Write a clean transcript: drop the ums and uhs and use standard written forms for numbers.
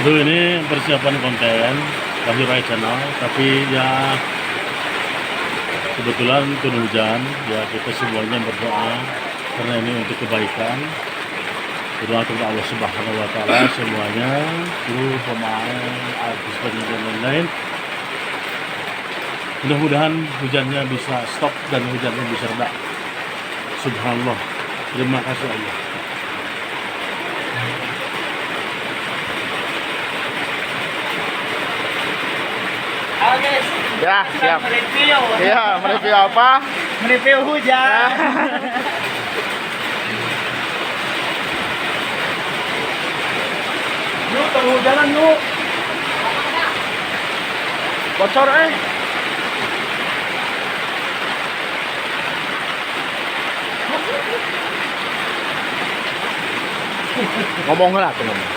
Aduh, ini persiapan konten Wahyu Raya Channel, tapi ya kebetulan turun hujan, ya kita semuanya berdoa karena ini untuk kebaikan. Berdoa kepada Allah Subhanahu Wa Taala semuanya, kru pemain, artis dan lain-lain. Mudah-mudahan hujannya bisa stop dan hujannya bisa reda. Subhanallah, terima kasih Allah. Oke, Ya, siap. mereview. Iya, mereview apa? Mereview hujan. Yuk, hujanan yuk. Bocor ngomong lah tuh.